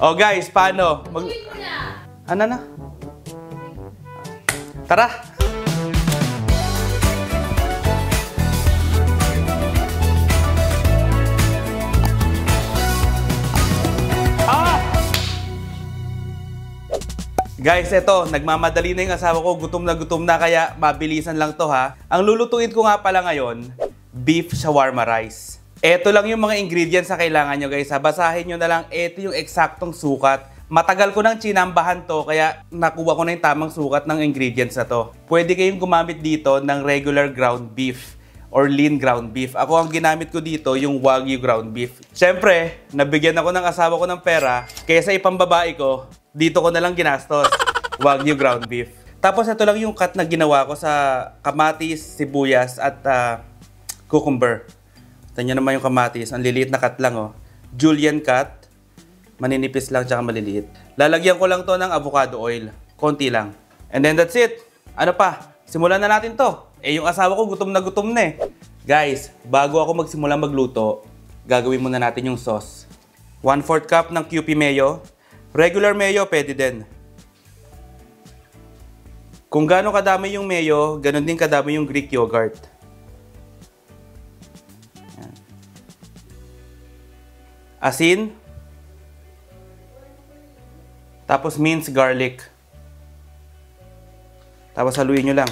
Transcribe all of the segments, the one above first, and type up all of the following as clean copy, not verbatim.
Oh guys, paano? Ano na? Tara! Guys, eto, nagmamadali na yung asawa ko, gutom na kaya mabilisan lang to ha. Ang lulutuin ko nga pala ngayon, beef shawarma rice. Eto lang yung mga ingredients na kailangan nyo guys ha. Basahin nyo na lang, eto yung eksaktong sukat. Matagal ko nang chinambahan to, kaya nakuha ko na yung tamang sukat ng ingredients na to. Pwede kayong gumamit dito ng regular ground beef or lean ground beef. Ako ang ginamit ko dito, yung Wagyu ground beef. Siyempre, nabigyan ako ng asawa ko ng pera, kaysa ipambabae ko, dito ko na lang ginastos. Wagyu ground beef. Tapos ito lang yung cut na ginawa ko sa kamatis, sibuyas at cucumber. Ito naman yung kamatis. Ang liliit na cut lang oh. Julienne cut. Maninipis lang tsaka maliliit. Lalagyan ko lang to ng avocado oil. Konti lang. And then that's it. Ano pa? Simulan na natin to. Yung asawa ko gutom na eh. Guys, bago ako magsimula magluto, gagawin muna natin yung sauce. 1/4 cup ng QP mayo. Regular mayo, pwede din. Kung gaano kadami yung mayo, ganun din kadami yung Greek yogurt. Yan. Asin. Tapos minced garlic. Tapos haluin nyo lang.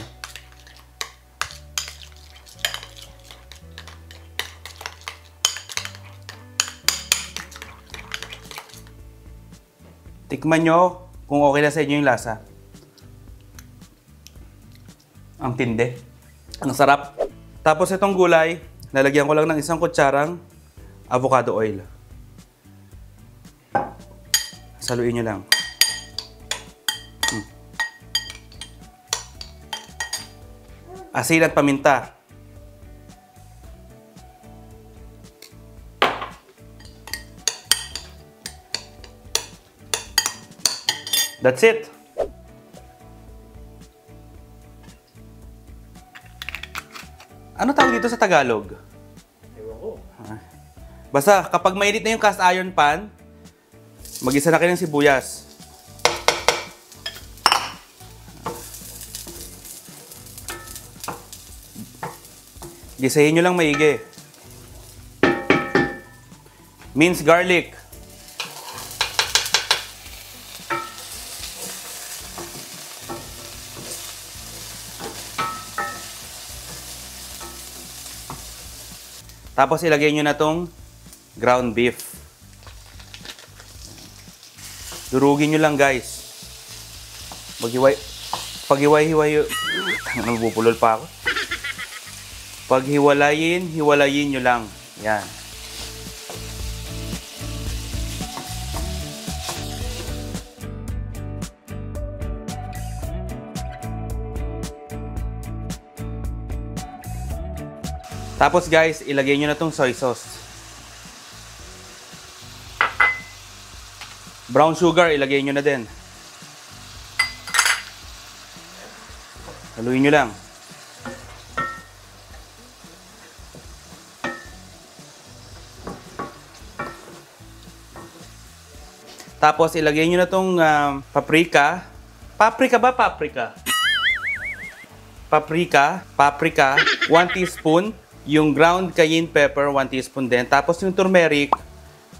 Tikman nyo kung okay na sa inyo yung lasa. Ang tindi. Ang sarap. Tapos itong gulay, lalagyan ko lang ng 1 kutsarang avocado oil. Saluin nyo lang. Asin at paminta. That's it. Ano tawag dito sa Tagalog? Ewan ko. Basta kapag mainit na yung cast iron pan, mag-isa na kayo ng sibuyas. Gisahin nyo lang maigi. Minced garlic. Tapos ilagay nyo na tong ground beef. Durugin nyo lang guys. Paghiwalay-hiwalay. Nabubulol pa ako. Paghiwalayin nyo lang. Yan. Tapos guys, ilagay nyo na tong soy sauce. Brown sugar, ilagay nyo na din. Haluin nyo lang. Tapos ilagay nyo na tong paprika. Paprika ba? Paprika. Paprika. 1 teaspoon. Yung ground cayenne pepper, 1 teaspoon din. Tapos yung turmeric,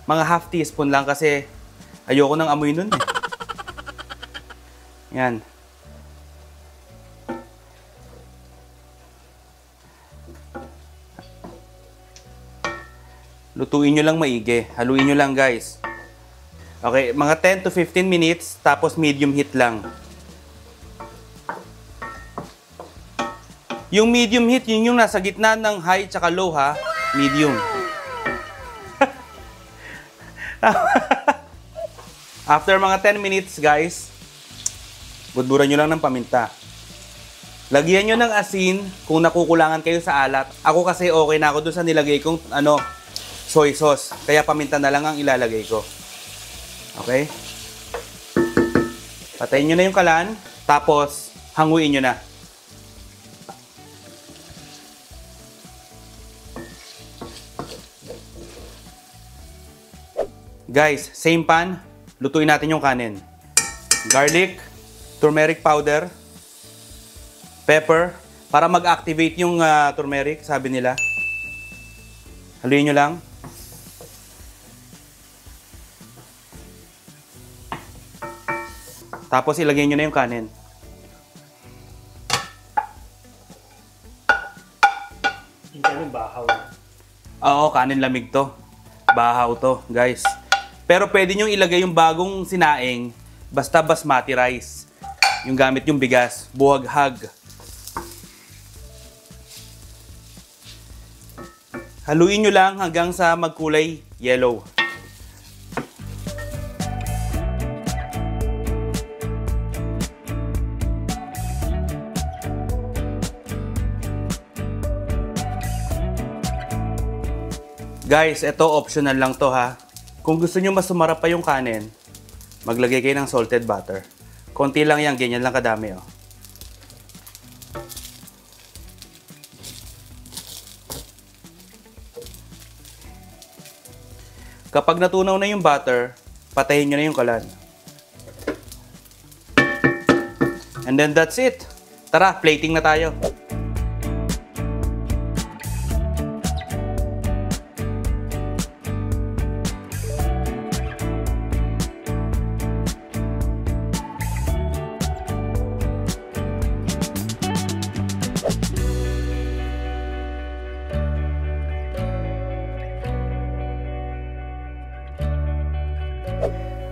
mga half teaspoon lang kasi ayoko ng amoy nun eh. Yan. Lutuin nyo lang maigi. Haluin nyo lang guys. Okay, mga 10 to 15 minutes, tapos medium heat lang. Yung medium heat, yun yung nasa gitna ng high tsaka low ha. Medium. After mga 10 minutes guys, budburan nyo lang ng paminta. Lagyan nyo ng asin kung nakukulangan kayo sa alat. Ako kasi okay na ako doon sa nilagay kong soy sauce. Kaya paminta na lang ang ilalagay ko. Okay? Patayin nyo na yung kalan. Tapos, hanguin nyo na. Guys, same pan. lutuin natin yung kanin. Garlic, turmeric powder, pepper, para mag-activate yung turmeric, sabi nila. Haluin nyo lang. Tapos ilagay nyo na yung kanin. Yung kanin bahaw. Oo, kanin lamig to. Bahaw to, guys. Pero pwede nyo ilagay yung bagong sinaing, basta basmati rice. Yung gamit yung bigas, buhaghag. Haluin nyo lang hanggang sa magkulay yellow. Guys, ito optional lang to ha. Kung gusto nyo mas sumarap pa yung kanin, maglagay kayo ng salted butter. Konti lang yan, ganyan lang kadami oh. Kapag natunaw na yung butter, patayin nyo na yung kalan. And then that's it. Tara, plating na tayo.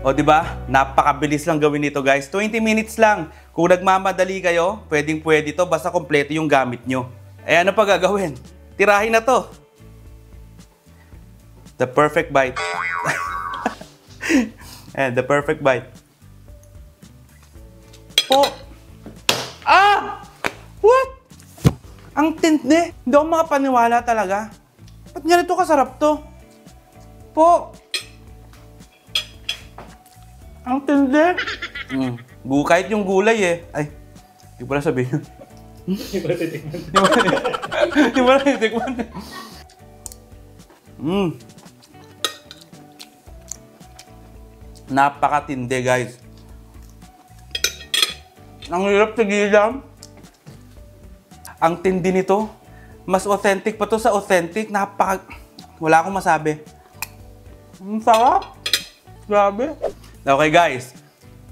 O di ba? Napakabilis lang gawin nito, guys. 20 minutes lang. Kung nagmamadali kayo, pwedeng-pwede to basta kompleto yung gamit nyo. Eh ano pa gagawin? Tirahin na to. The perfect bite. And the perfect bite. Oh! Ah! What? Ang tindi. Hindi ako makapaniwala talaga. Ba't ganito kasarap to? Po! Ang tindi. Kahit yung gulay eh. Ay, di pala sabihin. Di ba titikman? Di pala titikman. Napakatindi, guys. Ang hirap tigilan. Ang tindi nito. Mas authentic pa to sa authentic. Wala akong masabi. Ang sarap. Grabe. Okay guys,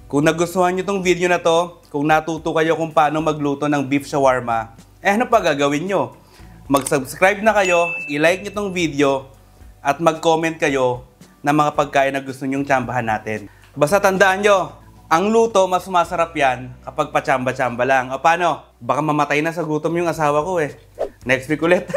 kung nagustuhan nyo tong video na to, kung natuto kayo kung paano magluto ng beef shawarma, eh ano pa gagawin nyo? Mag-subscribe na kayo, i-like nyo tong video, at mag-comment kayo ng mga pagkain na gusto nyong tsambahan natin. Basta tandaan nyo, ang luto mas masarap yan kapag pachamba-chamba lang. O paano? Baka mamatay na sa gutom yung asawa ko eh. Next week ulit.